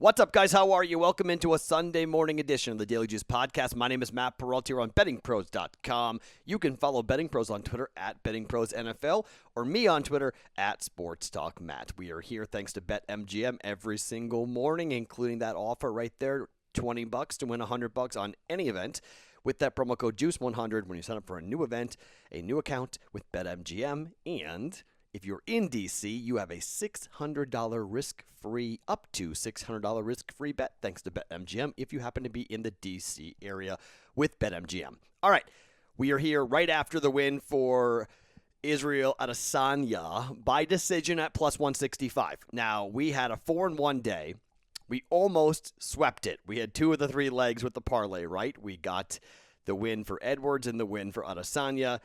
What's up, guys? How are you? Welcome into a Sunday morning edition of the Daily Juice Podcast. My name is Matt Perrault here on BettingPros.com. You can follow BettingPros on Twitter at BettingProsNFL or me on Twitter at SportsTalkMatt. We are here thanks to BetMGM every single morning, including that offer right there, $20 to win $100 on any event. With that promo code JUICE100 when you sign up for a new event, a new account with BetMGM, and if you're in DC, you have a $600 risk-free, up to $600 risk-free bet thanks to BetMGM if you happen to be in the DC area with BetMGM. All right, we are here right after the win for Israel Adesanya by decision at plus 165. Now, we had a 4-1 day. We almost swept it. We had 2 of the 3 legs with the parlay, right? We got the win for Edwards and the win for Adesanya,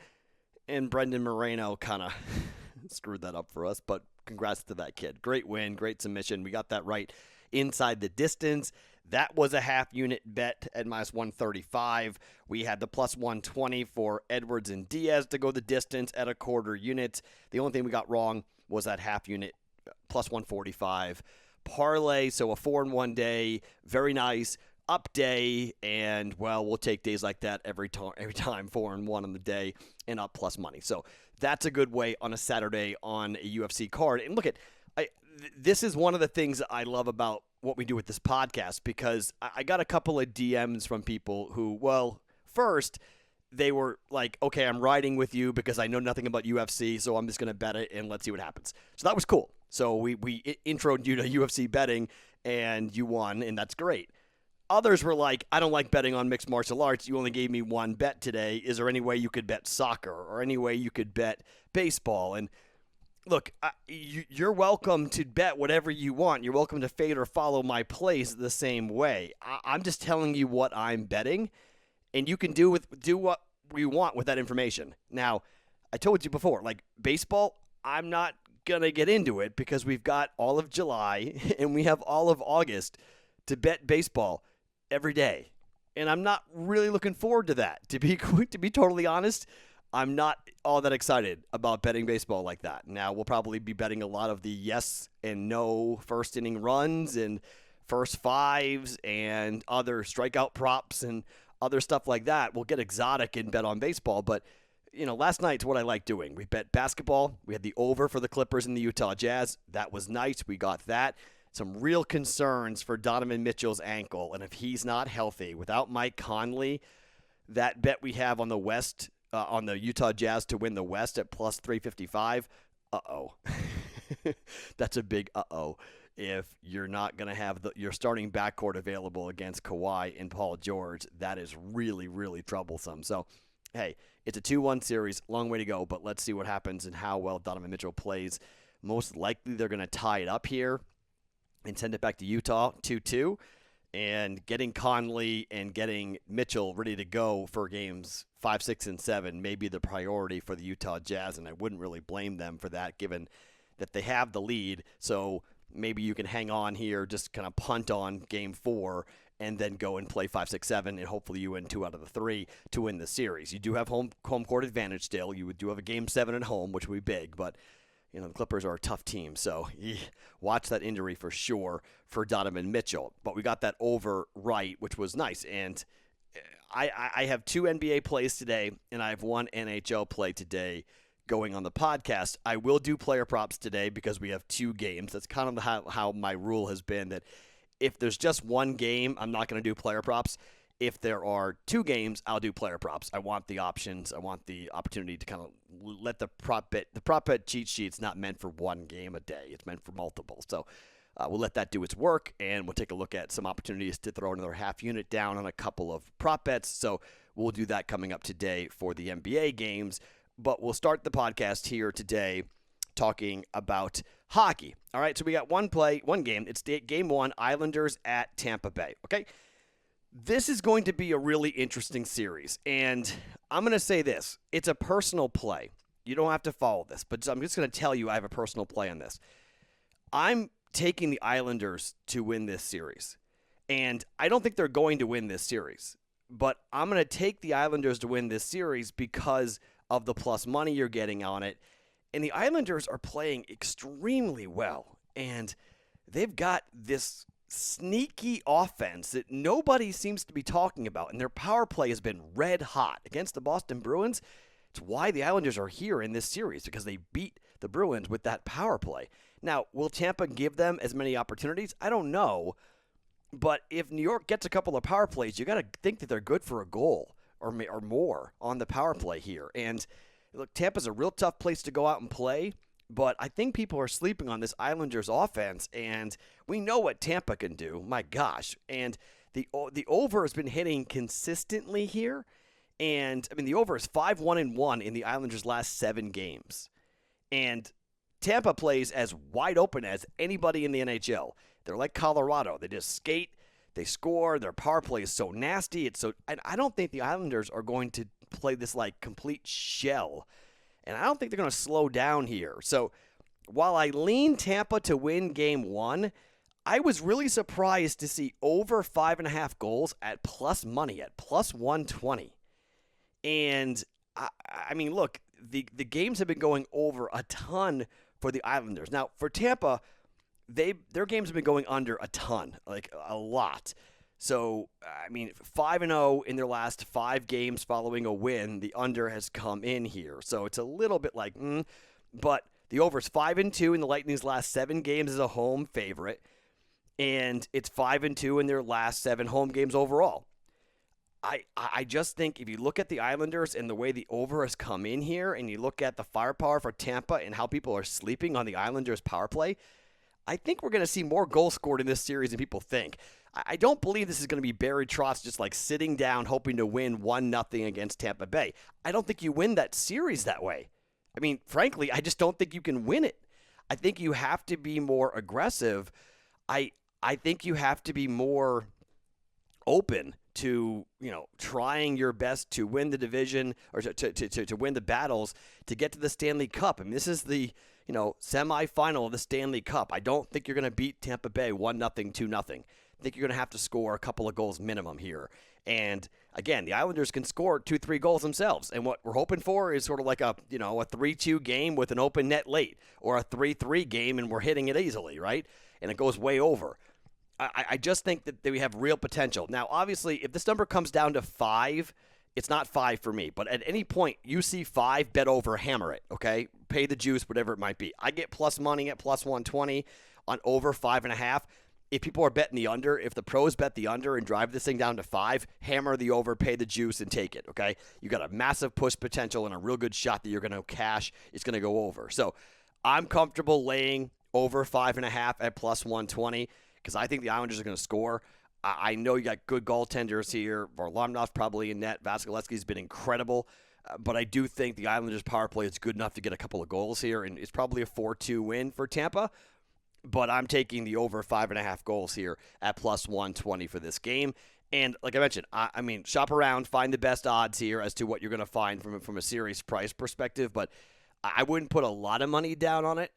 and Brendan Moreno kind of screwed that up for us, but congrats to that kid. Great win, great submission. We got that right inside the distance. That was a half-unit bet at minus 135. We had the plus 120 for Edwards and Diaz to go the distance at a quarter unit. The only thing we got wrong was that half-unit plus 145 parlay. So a 4-1 day, very nice. Up day, and well, we'll take days like that every time 4-1 on the day and up plus money. So that's a good way on a Saturday on a UFC card. And look this is one of the things I love about what we do with this podcast, because I got a couple of DMs from people who, well, first they were like, okay, I'm riding with you because I know nothing about UFC, so I'm just going to bet it and let's see what happens. So that was cool. So we introed you to UFC betting and you won, and that's great. Others were like, I don't like betting on mixed martial arts. You only gave me one bet today. Is there any way you could bet soccer or any way you could bet baseball? And look, you're welcome to bet whatever you want. You're welcome to fade or follow my plays the same way. I'm just telling you what I'm betting, and you can do what you want with that information. Now, I told you before, like baseball, I'm not going to get into it because we've got all of July and we have all of August to bet baseball every day. And I'm not really looking forward to that. To be totally honest, I'm not all that excited about betting baseball like that. Now, we'll probably be betting a lot of the yes and no first inning runs and first fives and other strikeout props and other stuff like that. We'll get exotic and bet on baseball, but last night's what I like doing. We bet basketball. We had the over for the Clippers and the Utah Jazz. That was nice. We got that. Some real concerns for Donovan Mitchell's ankle, and if he's not healthy, without Mike Conley, that bet we have on the West, on the Utah Jazz to win the West at plus 355, that's a big if you're not going to have your starting backcourt available against Kawhi and Paul George. That is really, really troublesome. So, hey, it's a 2-1 series, long way to go, but let's see what happens and how well Donovan Mitchell plays. Most likely they're going to tie it up here and send it back to Utah 2-2, and getting Conley and getting Mitchell ready to go for games 5, 6, and 7 may be the priority for the Utah Jazz, and I wouldn't really blame them for that given that they have the lead. So maybe you can hang on here, just kind of punt on game 4, and then go and play 5, 6, 7, and hopefully you win 2 out of the 3 to win the series. You do have home court advantage still. You do have a game 7 at home, which would be big, but the Clippers are a tough team, so watch that injury for sure for Donovan Mitchell. But we got that over right, which was nice. And I have 2 NBA plays today, and I have 1 NHL play today going on the podcast. I will do player props today because we have 2 games. That's kind of how my rule has been, that if there's just 1 game, I'm not going to do player props. If there are 2 games, I'll do player props. I want the options. I want the opportunity to kind of let the prop bet cheat sheet's not meant for 1 game a day. It's meant for multiple. So we'll let that do its work, and we'll take a look at some opportunities to throw another half unit down on a couple of prop bets. So we'll do that coming up today for the NBA games. But we'll start the podcast here today talking about hockey. All right, so we got one game. It's game 1, Islanders at Tampa Bay. Okay. This is going to be a really interesting series, and I'm going to say this. It's a personal play. You don't have to follow this, but I'm just going to tell you I have a personal play on this. I'm taking the Islanders to win this series, and I don't think they're going to win this series, but I'm going to take the Islanders to win this series because of the plus money you're getting on it, and the Islanders are playing extremely well, and they've got this sneaky offense that nobody seems to be talking about, and their power play has been red hot against the Boston Bruins. It's why the Islanders are here in this series, because they beat the Bruins with that power play. Now, will Tampa give them as many opportunities? I don't know. But if New York gets a couple of power plays, you got to think that they're good for a goal or more on the power play here. And look, Tampa's a real tough place to go out and play, but I think people are sleeping on this Islanders offense, and we know what Tampa can do. My gosh. And the over has been hitting consistently here. And, I mean, the over is 5-1-1 in the Islanders' last 7 games. And Tampa plays as wide open as anybody in the NHL. They're like Colorado. They just skate, they score, their power play is so nasty. I don't think the Islanders are going to play this like complete shell. And I don't think they're going to slow down here. So while I lean Tampa to win game 1, I was really surprised to see over 5.5 goals at plus money, at plus 120. And, I mean, look, the games have been going over a ton for the Islanders. Now, for Tampa, their games have been going under a ton, like a lot. So, I mean, 5-0 in their last 5 games following a win. The under has come in here. So it's a little bit like, but the over is 5-2 in the Lightning's last 7 games as a home favorite. And it's 5-2 in their last 7 home games overall. I just think if you look at the Islanders and the way the over has come in here, and you look at the firepower for Tampa and how people are sleeping on the Islanders' power play, I think we're going to see more goals scored in this series than people think. I don't believe this is going to be Barry Trotz just like sitting down hoping to win 1-0 against Tampa Bay. I don't think you win that series that way. I mean, frankly, I just don't think you can win it. I think you have to be more aggressive. I think you have to be more open to, trying your best to win the division or to win the battles to get to the Stanley Cup. I mean, this is the, semifinal of the Stanley Cup. I don't think you're going to beat Tampa Bay 1-0, 2-0. I think you're going to have to score a couple of goals minimum here. And again, the Islanders can score 2-3 goals themselves. And what we're hoping for is sort of like a 3-2 game with an open net late, or a 3-3 game and we're hitting it easily, right? And it goes way over. I just think that we have real potential. Now, obviously, if this number comes down to 5, it's not 5 for me. But at any point you see 5, bet over, hammer it, okay? Pay the juice, whatever it might be. I get plus money at plus 120 on over 5.5. If people are betting the under, if the pros bet the under and drive this thing down to 5, hammer the over, pay the juice, and take it, okay? You got a massive push potential and a real good shot that you're going to cash. It's going to go over. So I'm comfortable laying over 5.5 at plus 120. Because I think the Islanders are going to score. I know you got good goaltenders here. Varlamov's probably in net. Vasilevsky's been incredible. But I do think the Islanders' power play is good enough to get a couple of goals here. And it's probably a 4-2 win for Tampa. But I'm taking the over 5.5 goals here at plus 120 for this game. And like I mentioned, I mean, shop around, find the best odds here as to what you're going to find from a series price perspective. But I wouldn't put a lot of money down on it.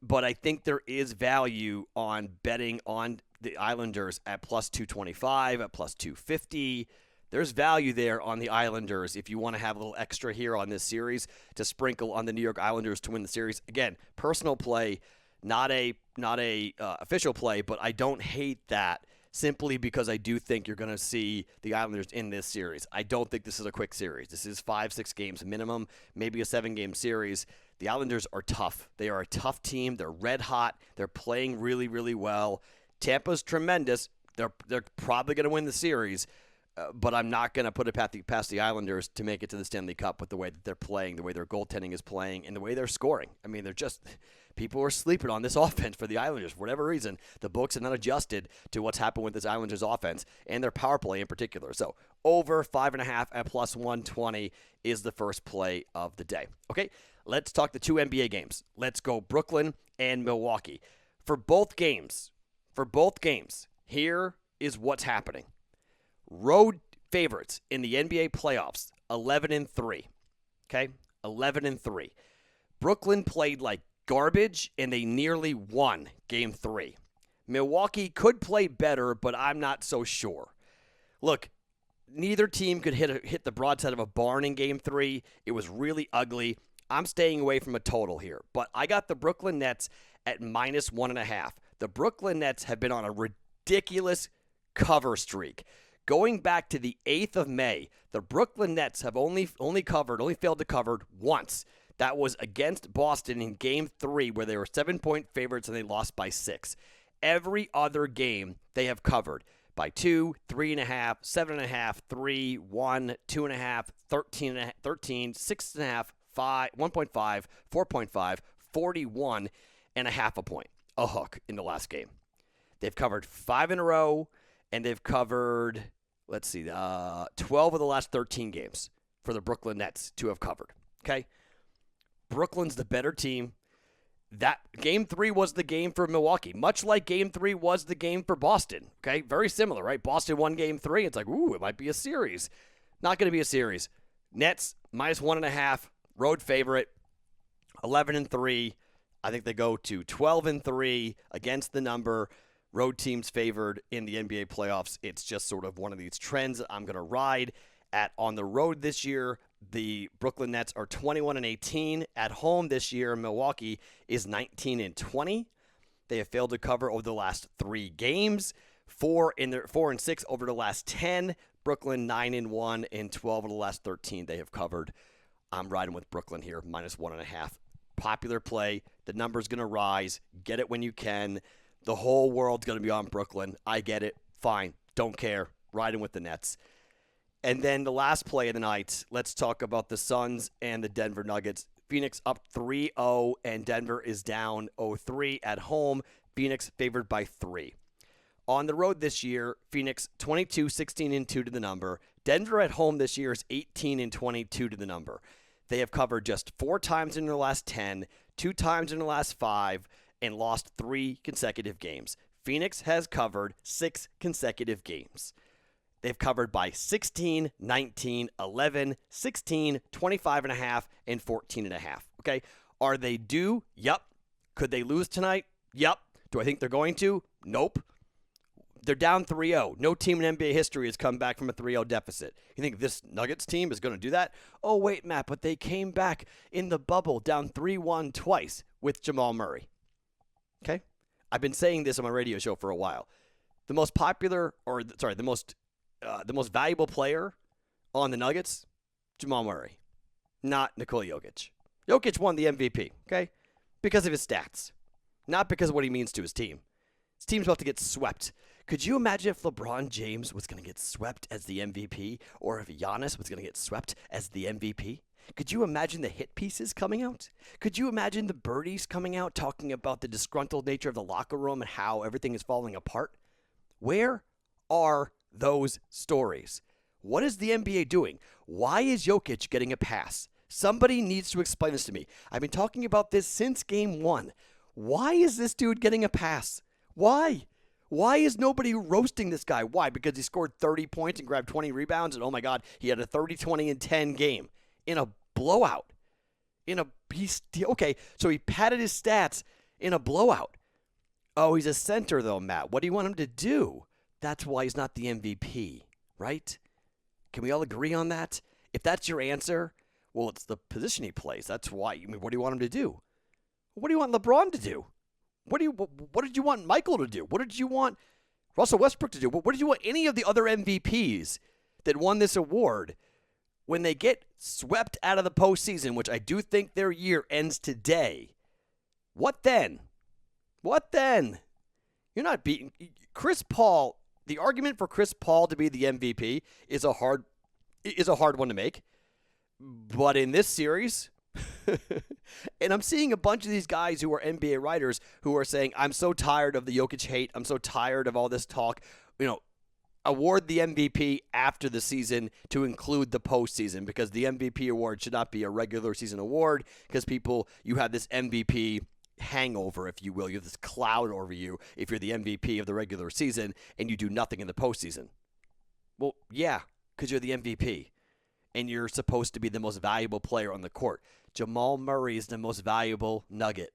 But I think there is value on betting on the Islanders at plus 225, at plus 250. There's value there on the Islanders if you want to have a little extra here on this series to sprinkle on the New York Islanders to win the series. Again, personal play, not a official play, but I don't hate that simply because I do think you're going to see the Islanders in this series. I don't think this is a quick series. This is 5-6 games minimum, maybe a 7-game series. The Islanders are tough. They are a tough team. They're red hot. They're playing really, really well. Tampa's tremendous. They're probably going to win the series, but I'm not going to put it past the Islanders to make it to the Stanley Cup with the way that they're playing, the way their goaltending is playing, and the way they're scoring. I mean, people are sleeping on this offense for the Islanders. For whatever reason, the books have not adjusted to what's happened with this Islanders offense and their power play in particular. So over 5.5 at plus 120 is the first play of the day. Okay, let's talk the 2 NBA games. Let's go Brooklyn and Milwaukee. For both games, here is what's happening. Road favorites in the NBA playoffs, 11-3. Okay, 11-3. Brooklyn played like garbage, and they nearly won Game 3. Milwaukee could play better, but I'm not so sure. Look, neither team could hit the broadside of a barn in Game 3. It was really ugly. I'm staying away from a total here, but I got the Brooklyn Nets at minus 1.5. The Brooklyn Nets have been on a ridiculous cover streak. Going back to the 8th of May, the Brooklyn Nets have only failed to cover once. That was against Boston in Game 3, where they were 7-point favorites and they lost by 6. Every other game they have covered by 2, 3.5, 7.5, 3, 1, 2.5, 13, 6.5, 5, 1.5, 4.5, 41.5 a point, a hook in the last game. They've covered 5 in a row, and they've covered, 12 of the last 13 games for the Brooklyn Nets to have covered. Okay? Brooklyn's the better team. That Game 3 was the game for Milwaukee, much like Game 3 was the game for Boston. Okay? Very similar, right? Boston won Game 3. It's like, ooh, it might be a series. Not going to be a series. Nets, -1.5, road favorite, 11-3. I think they go to 12-3 against the number. Road teams favored in the NBA playoffs. It's just sort of one of these trends that I'm going to ride on the road this year. The Brooklyn Nets are 21-18. At home this year, Milwaukee is 19-20. They have failed to cover over the last 3 games. 4 and 6 over the last 10. Brooklyn 9-1 in 12 of the last 13 they have covered. I'm riding with Brooklyn here, -1.5. Popular play. The number's going to rise. Get it when you can. The whole world's going to be on Brooklyn. I get it. Fine. Don't care. Riding with the Nets. And then the last play of the night, let's talk about the Suns and the Denver Nuggets. Phoenix up 3-0, and Denver is down 0-3 at home. Phoenix favored by 3. On the road this year, Phoenix 22-16-2 to the number. Denver at home this year is 18-22 to the number. They have covered just 4 times in their last 10, 2 times in the last 5, and lost 3 consecutive games. Phoenix has covered 6 consecutive games. They've covered by 16, 19, 11, 16, 25.5, and 14.5. Okay? Are they due? Yep. Could they lose tonight? Yep. Do I think they're going to? Nope. They're down 3-0. No team in NBA history has come back from a 3-0 deficit. You think this Nuggets team is going to do that? Oh, wait, Matt, but they came back in the bubble down 3-1 twice with Jamal Murray. Okay? I've been saying this on my radio show for a while. The most valuable player on the Nuggets, Jamal Murray, not Nikola Jokic. Jokic won the MVP, okay? Because of his stats, not because of what he means to his team. His team's about to get swept. Could you imagine if LeBron James was going to get swept as the MVP, or if Giannis was going to get swept as the MVP? Could you imagine the hit pieces coming out? Could you imagine the birdies coming out talking about the disgruntled nature of the locker room and how everything is falling apart? Where are those stories? What is the NBA doing? Why is Jokic getting a pass? Somebody needs to explain this to me. I've been talking about this since Game 1. Why is this dude getting a pass? Why? Why is nobody roasting this guy? Why? Because he scored 30 points and grabbed 20 rebounds, and oh my God, he had a 30, 20, and 10 game in a blowout. So he padded his stats in a blowout. Oh, he's a center though, Matt. What do you want him to do? That's why he's not the MVP, right? Can we all agree on that? If that's your answer, well, it's the position he plays. That's why. I mean, what do you want him to do? What do you want LeBron to do? What did you want Michael to do? What did you want Russell Westbrook to do? What did you want any of the other MVPs that won this award when they get swept out of the postseason, which I do think their year ends today? What then? What then? You're not beating Chris Paul. The argument for Chris Paul to be the MVP is a hard one to make. But in this series, and I'm seeing a bunch of these guys who are NBA writers who are saying, I'm so tired of the Jokic hate. I'm so tired of all this talk. Award the MVP after the season to include the postseason, because the MVP award should not be a regular season award, because you have this MVP hangover, if you will. You have this cloud over you if you're the MVP of the regular season and you do nothing in the postseason. Well, yeah, because you're the MVP and you're supposed to be the most valuable player on the court. Jamal Murray is the most valuable Nugget.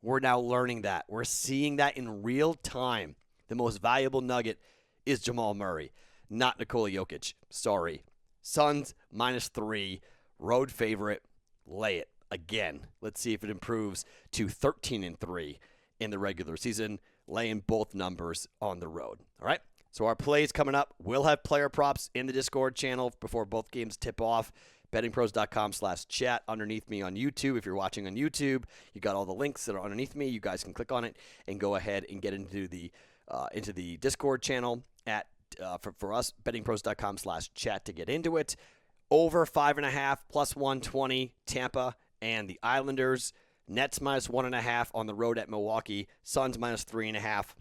We're now learning that. We're seeing that in real time. The most valuable Nugget is Jamal Murray, not Nikola Jokic. Sorry. Suns -3, road favorite. Lay it again. Let's see if it improves to 13-3 in the regular season. laying both numbers on the road. All right? So our plays coming up. We'll have player props in the Discord channel before both games tip off. BettingPros.com/chat underneath me on YouTube. If you're watching on YouTube, you got all the links that are underneath me. You guys can click on it and go ahead and get into the Discord channel at for us, BettingPros.com/chat to get into it. Over 5.5 plus 120 Tampa and the Islanders. Nets minus 1.5 on the road at Milwaukee. Suns minus 3.5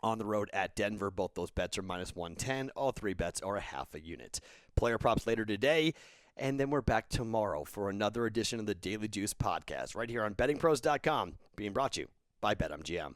on the road at Denver. Both those bets are minus 110. All three bets are a half a unit. Player props later today. And then we're back tomorrow for another edition of the Daily Juice podcast right here on BettingPros.com, being brought to you by BetMGM.